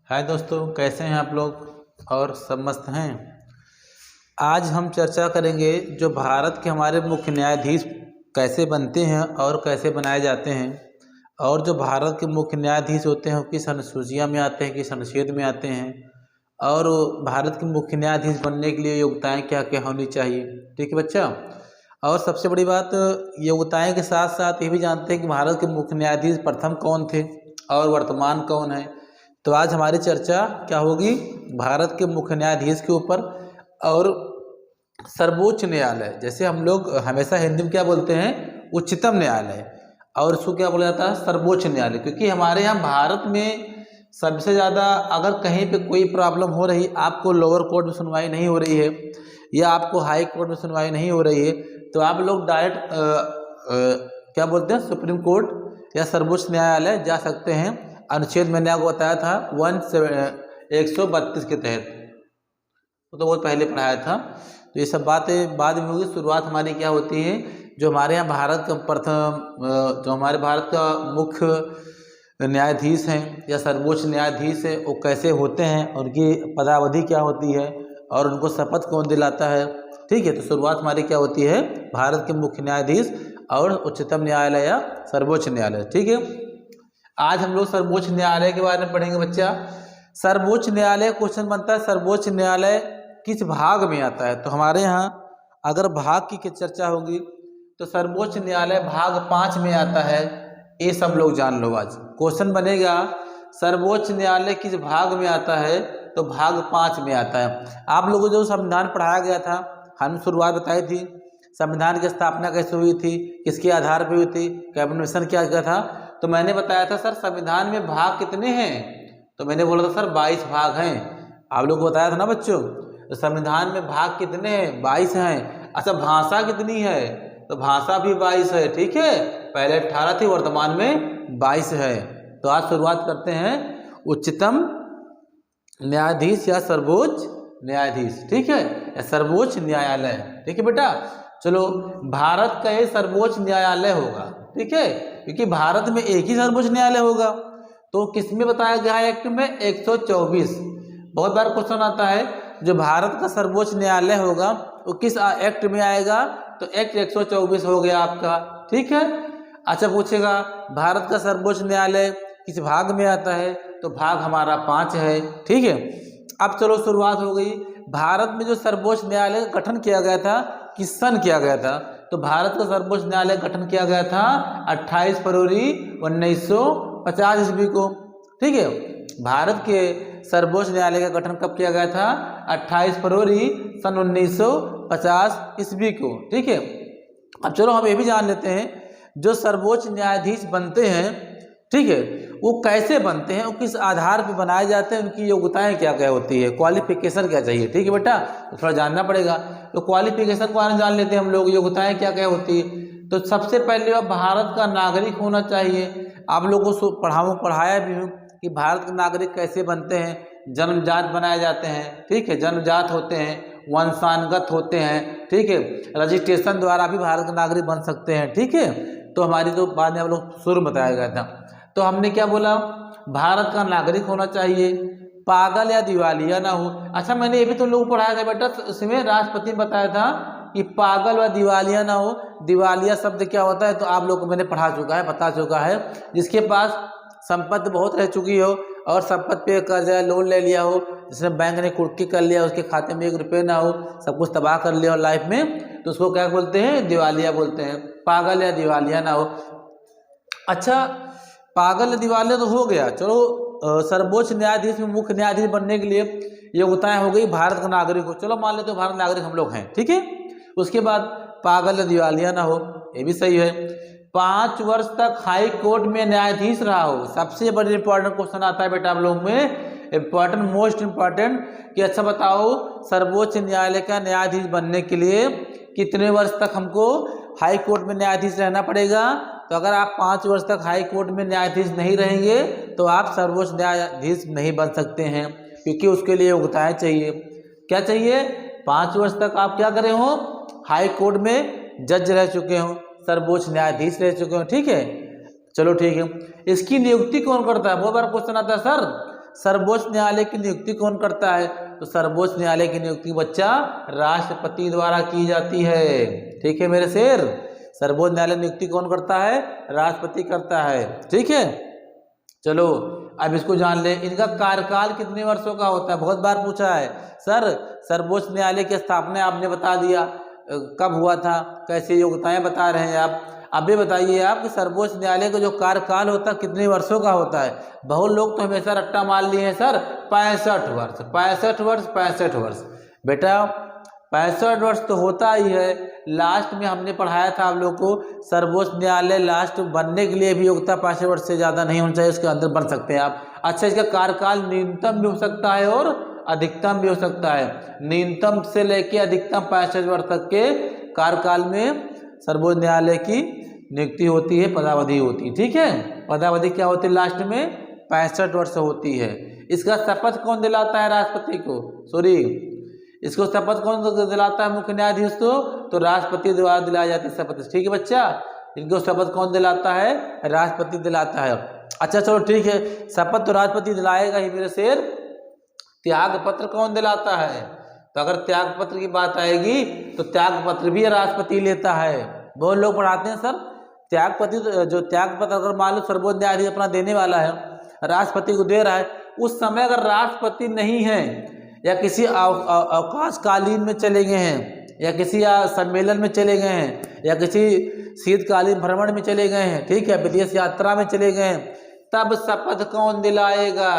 हाय दोस्तों, कैसे हैं आप लोग और सब मस्त हैं। आज हम चर्चा करेंगे जो भारत के हमारे मुख्य न्यायाधीश कैसे बनते हैं और कैसे बनाए जाते हैं, और जो भारत के मुख्य न्यायाधीश होते हैं वो किस अनुसूचिया में आते हैं, किस अनुच्छेद में आते हैं, और भारत के मुख्य न्यायाधीश बनने के लिए योग्यताएं क्या क्या होनी चाहिए। ठीक है बच्चा। और सबसे बड़ी बात, योग्यताएं के साथ साथ ये भी जानते हैं कि भारत के मुख्य न्यायाधीश प्रथम कौन थे और वर्तमान कौन है। तो आज हमारी चर्चा क्या होगी, भारत के मुख्य न्यायाधीश के ऊपर। और सर्वोच्च न्यायालय, जैसे हम लोग हमेशा हिंदी में क्या बोलते हैं, उच्चतम न्यायालय, और उसको क्या बोला जाता है, सर्वोच्च न्यायालय। क्योंकि हमारे यहाँ भारत में सबसे ज़्यादा अगर कहीं पे कोई प्रॉब्लम हो रही, आपको लोअर कोर्ट में सुनवाई नहीं हो रही है या आपको हाई कोर्ट में सुनवाई नहीं हो रही है, तो आप लोग डायरेक्ट क्या बोलते हैं, सुप्रीम कोर्ट या सर्वोच्च न्यायालय जा सकते हैं। अनुच्छेद मैंने आपको बताया था 132 के तहत, वो तो बहुत पहले पढ़ाया था। तो ये सब बातें बाद में होगी। शुरुआत हमारी क्या होती है, जो हमारे यहाँ भारत का प्रथम, जो हमारे भारत का मुख्य न्यायाधीश हैं या सर्वोच्च न्यायाधीश है, वो कैसे होते हैं, उनकी पदावधि क्या होती है और उनको शपथ कौन दिलाता है। ठीक है, तो शुरुआत हमारी क्या होती है, भारत के मुख्य न्यायाधीश और उच्चतम न्यायालय या सर्वोच्च न्यायालय। ठीक है, आज हम लोग सर्वोच्च न्यायालय के बारे में पढ़ेंगे बच्चा। सर्वोच्च न्यायालय क्वेश्चन बनता है, सर्वोच्च न्यायालय किस भाग में आता है। तो हमारे यहाँ अगर भाग की चर्चा होगी तो सर्वोच्च न्यायालय भाग 5 में आता है। ये सब लोग जान लो। आज क्वेश्चन बनेगा सर्वोच्च न्यायालय किस भाग में आता है, तो भाग 5 में आता है। आप लोगों को जो संविधान पढ़ाया गया था, हम शुरुआत बताई थी संविधान की स्थापना कैसे हुई थी, किसके आधार पर हुई थी, कैबिनेट मिशन क्या किया था। तो मैंने बताया था सर संविधान में भाग कितने हैं, तो मैंने बोला था सर 22 भाग हैं। आप लोग को बताया था ना बच्चों, तो संविधान में भाग कितने हैं, 22 हैं। अच्छा, भाषा कितनी है, तो भाषा भी 22 है। ठीक है, पहले 18 थी, वर्तमान में 22 है। तो आज शुरुआत करते हैं उच्चतम न्यायाधीश या सर्वोच्च न्यायाधीश। ठीक है, या सर्वोच्च न्यायालय। ठीक है बेटा, चलो भारत का ये सर्वोच्च न्यायालय होगा। ठीक है, क्योंकि भारत में एक ही सर्वोच्च न्यायालय होगा। तो किसमें बताया गया है, एक्ट में 124। बहुत बार क्वेश्चन आता है जो भारत का सर्वोच्च न्यायालय होगा वो किस एक्ट में आएगा, तो एक्ट 124 हो गया आपका। ठीक है, अच्छा पूछेगा भारत का सर्वोच्च न्यायालय किस भाग में आता है, तो भाग हमारा 5 है। ठीक है, अब चलो शुरुआत हो गई। भारत में जो सर्वोच्च न्यायालय का गठन किया गया था, किस सन किया गया था, तो भारत का सर्वोच्च न्यायालय गठन किया गया था 28 फरवरी 1950 ईस्वी को। ठीक है, भारत के सर्वोच्च न्यायालय का गठन कब किया गया था, 28 फरवरी सन 1950 ईस्वी को। ठीक है, अब चलो हम ये भी जान लेते हैं जो सर्वोच्च न्यायाधीश बनते हैं, ठीक है, वो कैसे बनते हैं, वो किस आधार पर बनाए जाते हैं, उनकी योग्यताएं क्या क्या होती है, क्वालिफिकेशन क्या चाहिए। ठीक है बेटा, तो थोड़ा जानना पड़ेगा। तो क्वालिफिकेशन को जान लेते हैं हम लोग, योग्यताएं क्या क्या होती है। तो सबसे पहले वह भारत का नागरिक होना चाहिए। आप लोगों को पढ़ाया भी हूँ कि भारत के नागरिक कैसे बनते हैं, जन्मजात बनाए जाते हैं। ठीक है, जन्मजात होते हैं, वंशानुगत होते हैं। ठीक है, रजिस्ट्रेशन द्वारा भी भारत के नागरिक बन सकते हैं। ठीक है, तो हमारी तो बाद में हम लोग शुरू में बताया गया था। तो हमने क्या बोला, भारत का नागरिक होना चाहिए, पागल या दिवालिया ना हो। अच्छा, मैंने ये भी तो लोग पढ़ाया था बेटा, इसमें राष्ट्रपति ने बताया था कि पागल व दिवालिया ना हो। दिवालिया शब्द क्या होता है, तो आप लोग को मैंने पढ़ा चुका है, बता चुका है, जिसके पास संपत्ति बहुत रह चुकी हो और संपत्ति पे कर्जा लोन ले लिया हो, जिसने बैंक ने कुर्की कर लिया, उसके खाते में 1 रुपये ना हो, सब कुछ तबाह कर लिया हो लाइफ में, तो उसको क्या बोलते हैं, दिवालिया बोलते हैं। पागल या दिवालिया ना हो। अच्छा, पागल या दिवालिया तो हो गया। चलो सर्वोच्च न्यायाधीश में मुख्य न्यायाधीश बनने के लिए योग्यताएं हो गई, भारत का नागरिक हो। चलो मान लेते हो भारत नागरिक हम लोग हैं। ठीक है, उसके बाद पागल या दिवालिया ना हो, ये भी सही है। 5 वर्ष तक हाई कोर्ट में न्यायाधीश रहा हो। सबसे बड़ी इंपॉर्टेंट क्वेश्चन आता है बेटा आप लोग में, इंपॉर्टेंट, मोस्ट इंपॉर्टेंट, कि अच्छा बताओ सर्वोच्च न्यायालय का न्यायाधीश बनने के लिए कितने वर्ष तक हमको हाई कोर्ट में न्यायाधीश रहना पड़ेगा। तो अगर आप 5 वर्ष तक हाई कोर्ट में न्यायाधीश नहीं रहेंगे तो आप सर्वोच्च न्यायाधीश नहीं बन सकते हैं, क्योंकि उसके लिए योग्यताएं चाहिए। क्या चाहिए, 5 वर्ष तक आप क्या करे हो, हाई कोर्ट में जज रह चुके हो, सर्वोच्च न्यायाधीश रह चुके हो। ठीक है, चलो ठीक है। इसकी नियुक्ति कौन करता है, बहुत बार क्वेश्चन आता है सर सर्वोच्च न्यायालय की नियुक्ति कौन करता है? तो सर्वोच्च न्यायालय की नियुक्ति बच्चा राष्ट्रपति द्वारा की जाती है। ठीक है मेरे शेर, सर्वोच्च न्यायालय नियुक्ति कौन करता है? राष्ट्रपति करता है। ठीक है, चलो अब इसको जान ले, इनका कार्यकाल कितने वर्षों का होता है? बहुत बार पूछा है सर। सर्वोच्च न्यायालय की स्थापना आपने बता दिया, कब हुआ था, कैसे योग्यताएं बता रहे हैं आप। अब ये बताइए आप कि सर्वोच्च न्यायालय का जो कार्यकाल होता है कितने वर्षों का होता है? बहुत लोग तो हमेशा रट्टा मार लिए हैं सर, 65 वर्ष 65 वर्ष 65 वर्ष। बेटा 65 वर्ष तो होता ही है। लास्ट में हमने पढ़ाया था आप लोग को, सर्वोच्च न्यायालय लास्ट बनने के लिए भी योग्यता 65 वर्ष से ज़्यादा नहीं होना चाहिए, उसके अंदर बन सकते हैं आप। अच्छा, इसका कार्यकाल न्यूनतम भी हो सकता है और अधिकतम भी हो सकता है। न्यूनतम से लेके अधिकतम 65 वर्ष तक के कार्यकाल में सर्वोच्च न्यायालय की नियुक्ति होती है, पदावधि होती है। ठीक है, पदावधि क्या होती है? लास्ट में 65 वर्ष होती है। इसका शपथ कौन दिलाता है राष्ट्रपति को? सॉरी, इसको शपथ कौन दिलाता है मुख्य न्यायाधीश को? तो राष्ट्रपति द्वारा दिलाई जाती है शपथ। ठीक है बच्चा, इनको शपथ कौन दिलाता है? राष्ट्रपति दिलाता है। अच्छा चलो ठीक है, शपथ तो राष्ट्रपति दिलाएगा ही मेरे शेर। त्याग पत्र कौन दिलाता है? तो अगर त्याग पत्र की बात आएगी तो त्याग पत्र भी राष्ट्रपति लेता है। बहुत लोग पढ़ाते हैं सर त्याग पत्र, जो त्याग पत्र अगर मान लो सर्वोच्च न्यायाधीश अपना देने वाला है, राष्ट्रपति को दे रहा है, उस समय अगर राष्ट्रपति नहीं है या किसी अवकाशकालीन में चले गए हैं या किसी सम्मेलन में चले गए हैं या किसी शीतकालीन भ्रमण में चले गए हैं, ठीक है, विदेश यात्रा में चले गए हैं, तब शपथ कौन दिलाएगा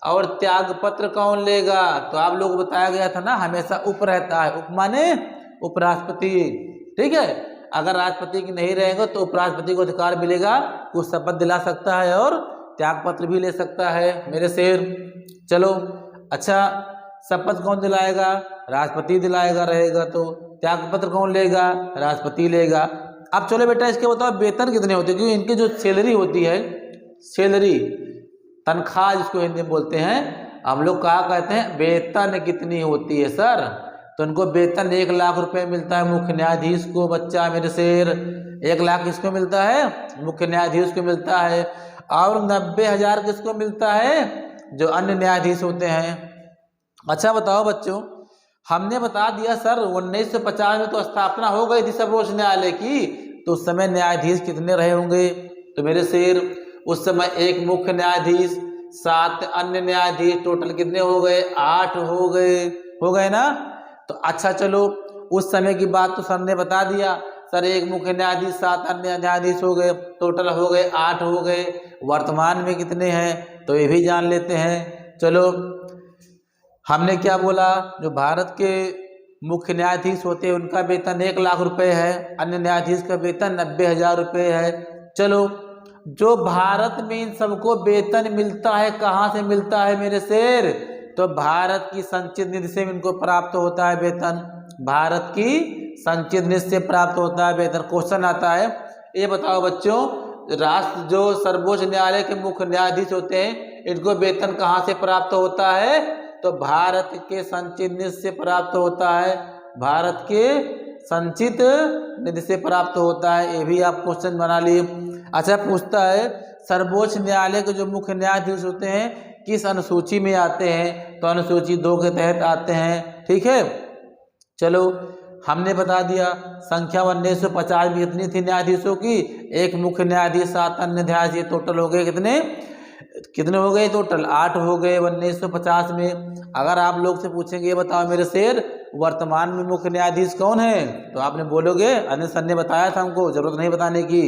और त्याग पत्र कौन लेगा? तो आप लोगों को बताया गया था ना, हमेशा उप रहता है। उप माने उपराष्ट्रपति। ठीक है, अगर राष्ट्रपति की नहीं रहेंगे तो उपराष्ट्रपति को अधिकार मिलेगा, कुछ शपथ दिला सकता है और त्याग पत्र भी ले सकता है मेरे शेर। चलो अच्छा, शपथ कौन दिलाएगा? राष्ट्रपति दिलाएगा रहेगा। तो त्याग पत्र कौन लेगा? राष्ट्रपति लेगा। अब चलो बेटा इसके बताओ वेतन कितने होते हैं, क्योंकि इनकी जो सैलरी होती है, सैलरी तनख्वाह जिसको हिंदी में बोलते हैं, हम लोग कहा कहते हैं वेतन कितनी होती है सर? तो उनको वेतन 1 लाख रुपए मिलता है मुख्य न्यायाधीश को बच्चा मेरे शेर। 1 लाख किसको मिलता है? मुख्य न्यायाधीश को मिलता है। और 90,000 किसको मिलता है? जो अन्य न्यायाधीश होते हैं। अच्छा बताओ बच्चों, हमने बता दिया सर 1950 में तो स्थापना हो गई थी सर्वोच्च न्यायालय की, तो उस समय न्यायाधीश कितने रहे होंगे? तो मेरे शेर उस समय 1 मुख्य न्यायाधीश 7 अन्य न्यायाधीश, टोटल कितने हो गए? 8 हो गए ना। तो अच्छा चलो उस समय की बात तो सर ने बता दिया, सर 1 मुख्य न्यायाधीश 7 अन्य न्यायाधीश हो गए, टोटल हो गए 8 हो गए। वर्तमान में कितने हैं तो ये भी जान लेते हैं। चलो हमने क्या बोला, जो भारत के मुख्य न्यायाधीश होते हैं उनका वेतन 1 लाख रुपए है, अन्य न्यायाधीश का वेतन 90,000 रुपये है। चलो जो भारत में इन सबको वेतन मिलता है, कहाँ से मिलता है मेरे शेर? तो भारत की संचित निधि से इनको प्राप्त होता है वेतन। भारत की संचित निधि से प्राप्त होता है वेतन। क्वेश्चन आता है, ये बताओ बच्चों, राष्ट्र जो सर्वोच्च न्यायालय के मुख्य न्यायाधीश होते हैं इनको वेतन कहाँ से प्राप्त होता है? तो भारत के संचित निधि से प्राप्त होता है। भारत के संचित निधि से प्राप्त होता है। ये भी आप क्वेश्चन बना लिए। अच्छा पूछता है, सर्वोच्च न्यायालय के जो मुख्य न्यायाधीश होते हैं किस अनुसूची में आते हैं? तो अनुसूची 2 के तहत आते हैं। ठीक है, चलो हमने बता दिया संख्या 1950 में कितनी थी न्यायाधीशों की? 1 मुख्य न्यायाधीश 7 अन्य न्यायाधीश, ये टोटल हो गए कितने हो गए? टोटल 8 हो गए 1950 में। अगर आप लोग से पूछेंगे ये बताओ मेरे शेर वर्तमान में मुख्य न्यायाधीश कौन है? तो आपने बोलोगे अनिल सर ने बताया था, हमको जरूरत नहीं बताने की।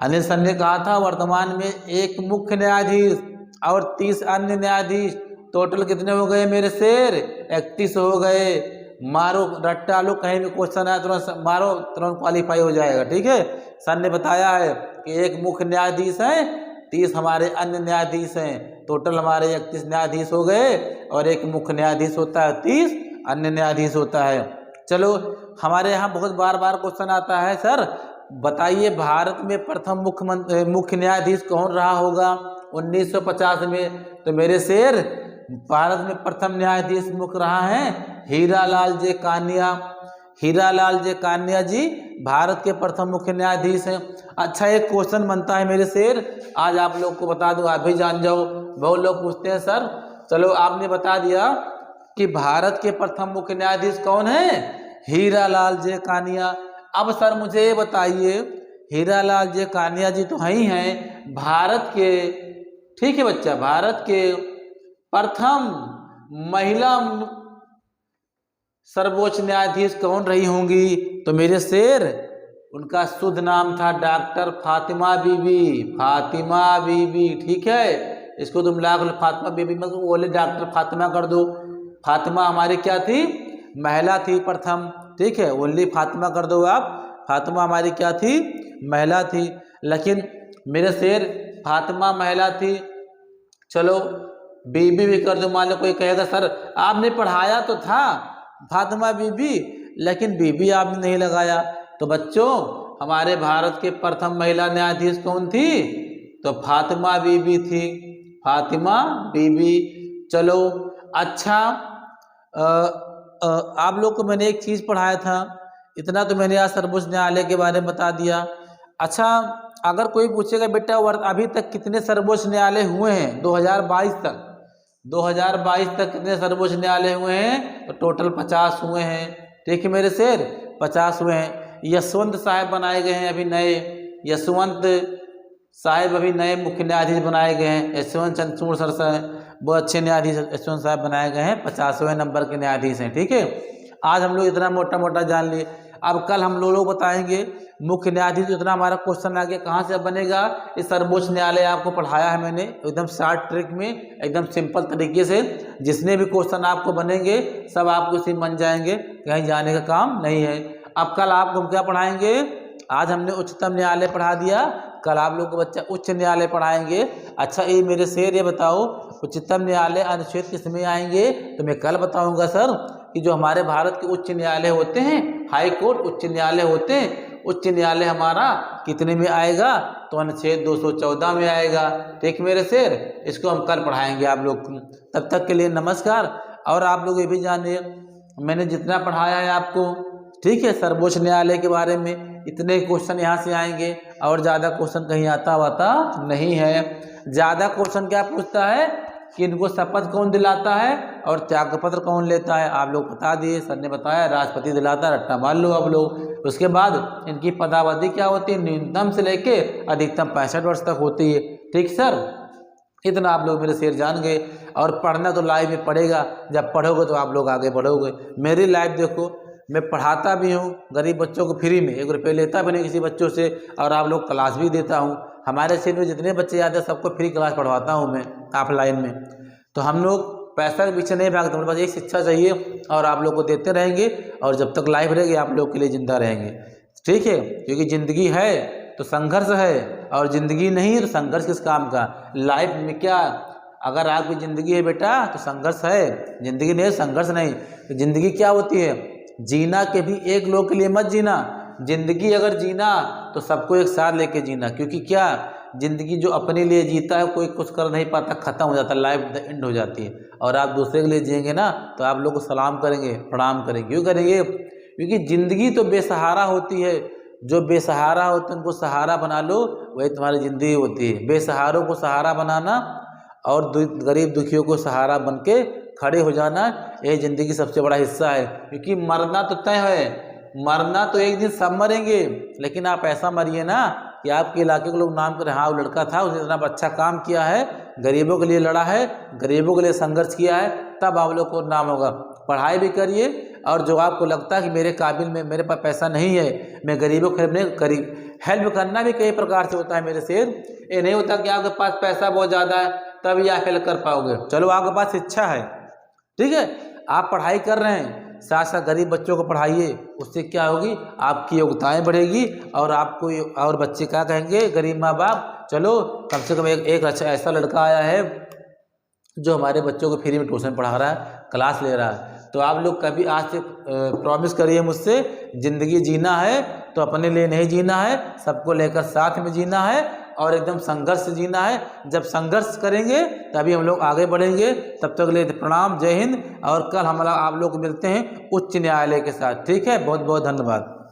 अनिल सर ने कहा था वर्तमान में 1 मुख्य न्यायाधीश और 30 अन्य न्यायाधीश, टोटल कितने हो गए मेरे शेर? 31 हो गए। मारो रट्टा लो, कहीं भी क्वेश्चन आया तुरंत मारो, तुरंत क्वालिफाई हो जाएगा। ठीक है, सर ने बताया है कि 1 मुख्य न्यायाधीश है, 30 हमारे अन्य न्यायाधीश हैं, टोटल हमारे 31 न्यायाधीश हो गए और 1 मुख्य न्यायाधीश होता है, 30 अन्य न्यायाधीश होता है। चलो हमारे यहाँ बहुत बार क्वेश्चन आता है, सर बताइए भारत में प्रथम मुख्य न्यायाधीश कौन रहा होगा 1950 में? तो मेरे शेर भारत में प्रथम न्यायाधीश मुख्य रहा है हीरालाल जे कानिया। हीरालाल जे कानिया जी भारत के प्रथम मुख्य न्यायाधीश हैं। अच्छा एक क्वेश्चन बनता है मेरे शेर, आज आप लोग को बता दूं, आप भी जान जाओ। बहुत लोग पूछते हैं सर, चलो आपने बता दिया कि भारत के प्रथम मुख्य न्यायाधीश कौन है, हीरालाल जे कानिया। अब सर मुझे ये बताइए, हीरालाल जे कानिया जी तो ही हैं भारत के, ठीक है बच्चा, भारत के प्रथम महिला सर्वोच्च न्यायाधीश कौन रही होंगी? तो मेरे शेर, उनका शुद्ध नाम था डॉक्टर फातिमा बीबी, फातिमा बीबी, ठीक है। इसको तुम लाख फातिमा बीबी मत बोले, डॉक्टर फातिमा कर दो। फातिमा हमारी क्या थी, महिला थी प्रथम, ठीक है, ओनली फातिमा कर दो आप। फातिमा हमारी क्या थी, महिला थी। लेकिन मेरे शेर फातिमा महिला थी, चलो बीबी भी कर दो। मान लो कोई कहेगा सर आपने पढ़ाया तो था फातिमा बीबी, लेकिन बीबी आपने नहीं लगाया। तो बच्चों हमारे भारत के प्रथम महिला न्यायाधीश कौन थी? तो फातिमा बीबी थी, फातिमा बीबी। चलो अच्छा, आप लोग को मैंने एक चीज़ पढ़ाया था, इतना तो मैंने आज सर्वोच्च न्यायालय के बारे में बता दिया। अच्छा, अगर कोई पूछेगा बेटा अभी तक कितने सर्वोच्च न्यायालय हुए हैं 2022 तक, 2022 तक कितने सर्वोच्च न्यायालय हुए हैं? तो टोटल 50 हुए हैं, ठीक है मेरे शेर, 50 हुए हैं। यशवंत साहब बनाए गए हैं अभी नए, यशवंत साहब अभी नए मुख्य न्यायाधीश बनाए गए हैं, यशवंत चंद्रचूड़ सर साहब, बहुत अच्छे न्यायाधीश यशवंत साहब बनाए गए हैं, 50वें नंबर के न्यायाधीश हैं, ठीक है। आज हम लोग इतना मोटा मोटा जान लिए। अब कल हम लोग बताएंगे मुख्य न्यायाधीश, इतना हमारा क्वेश्चन आ गया कहाँ से बनेगा। इस सर्वोच्च न्यायालय आपको पढ़ाया है मैंने एकदम शॉर्ट ट्रिक में, एकदम सिंपल तरीके से। जितने भी क्वेश्चन आपको बनेंगे सब आपको इसी बन जाएंगे, कहीं जाने का काम नहीं है। अब कल आपको क्या पढ़ाएंगे, आज हमने उच्चतम न्यायालय पढ़ा दिया, कल आप लोग को बच्चा उच्च न्यायालय पढ़ाएंगे। अच्छा ये मेरे शेर ये बताओ, उच्चतम न्यायालय अनुच्छेद किस में आएंगे? तो मैं कल बताऊंगा सर कि जो हमारे भारत के उच्च न्यायालय होते हैं, हाई कोर्ट उच्च न्यायालय होते हैं, उच्च न्यायालय हमारा कितने में आएगा? तो अनुच्छेद 214 में आएगा, ठीक मेरे शेर। इसको हम कल पढ़ाएंगे आप लोग को। तब तक के लिए नमस्कार। और आप लोग ये भी जानिए मैंने जितना पढ़ाया है आपको, ठीक है, सर्वोच्च न्यायालय के बारे में इतने क्वेश्चन यहाँ से आएंगे, और ज़्यादा क्वेश्चन कहीं आता वाता नहीं है। ज़्यादा क्वेश्चन क्या पूछता है कि इनको शपथ कौन दिलाता है और त्यागपत्र कौन लेता है? आप लोग बता दिए, सर ने बताया राष्ट्रपति दिलाता है, रट्टा मार लो आप लोग। उसके बाद इनकी पदावधि क्या होती है, न्यूनतम से लेके अधिकतम 65 वर्ष तक होती है, ठीक सर। इतना आप लोग मेरे शेर जान गए। और पढ़ना तो लाइव में पड़ेगा, जब पढ़ोगे तो आप लोग आगे बढ़ोगे। मेरी लाइव देखो, मैं पढ़ाता भी हूँ गरीब बच्चों को फ्री में, 1 रुपये लेता भी नहीं किसी बच्चों से, और आप लोग क्लास भी देता हूँ। हमारे शहर में जितने बच्चे आते हैं सबको फ्री क्लास पढ़वाता हूँ मैं ऑफलाइन में। तो हम लोग पैसा के पीछे नहीं भागते, हमारे पास एक शिक्षा चाहिए और आप लोग को देते रहेंगे, और जब तक लाइफ रहेगी आप लोग के लिए जिंदा रहेंगे, ठीक है। क्योंकि ज़िंदगी है तो संघर्ष है, और ज़िंदगी नहीं है तो संघर्ष किस काम का। लाइफ में क्या, अगर आपकी ज़िंदगी है बेटा तो संघर्ष है, ज़िंदगी नहीं है संघर्ष नहीं। तो ज़िंदगी क्या होती है, जीना के भी एक लोग के लिए मत जीना। जिंदगी अगर जीना तो सबको एक साथ लेके जीना, क्योंकि क्या, जिंदगी जो अपने लिए जीता है कोई कुछ कर नहीं पाता, खत्म हो जाता है, लाइफ द एंड हो जाती है। और आप दूसरे के लिए जिएंगे ना तो आप लोग को सलाम करेंगे, प्रणाम करेंगे। क्यों करेंगे? क्योंकि जिंदगी तो बेसहारा होती है, जो बेसहारा होते हैं उनको सहारा बना लो, वही तुम्हारी ज़िंदगी होती है। बेसहारों को सहारा बनाना और गरीब दुखियों को सहारा बन के खड़े हो जाना, ये ज़िंदगी सबसे बड़ा हिस्सा है। क्योंकि मरना तो तय है, मरना तो एक दिन सब मरेंगे, लेकिन आप ऐसा मरिए ना कि आपके इलाके के लोग नाम करें, हाँ वो लड़का था, उसने इतना अच्छा काम किया है, गरीबों के लिए लड़ा है, गरीबों के लिए संघर्ष किया है, तब आप लोग को नाम होगा। पढ़ाई भी करिए, और जो आपको लगता है कि मेरे काबिल में, मेरे पास पैसा नहीं है, मैं गरीबों को हेल्प करना भी कई प्रकार से होता है मेरे शेर। ये नहीं होता कि आपके पास पैसा बहुत ज़्यादा है तभी आप हेल्प कर पाओगे। चलो आपके पास इच्छा है, ठीक है, आप पढ़ाई कर रहे हैं, साथ साथ गरीब बच्चों को पढ़ाइए, उससे क्या होगी, आपकी योग्यताएं बढ़ेगी, और आपको और बच्चे क्या कहेंगे, गरीब माँ बाप, चलो कम से कम एक अच्छा ऐसा लड़का आया है जो हमारे बच्चों को फ्री में ट्यूशन पढ़ा रहा है, क्लास ले रहा है। तो आप लोग कभी आज से प्रॉमिस करिए मुझसे, ज़िंदगी जीना है तो अपने लिए नहीं जीना है, सबको लेकर साथ में जीना है, और एकदम संघर्ष से जीना है। जब संघर्ष करेंगे तभी हम लोग आगे बढ़ेंगे। तब तक के लिए प्रणाम, जय हिंद। और कल हम आप लोग मिलते हैं उच्च न्यायालय के साथ, ठीक है। बहुत बहुत धन्यवाद।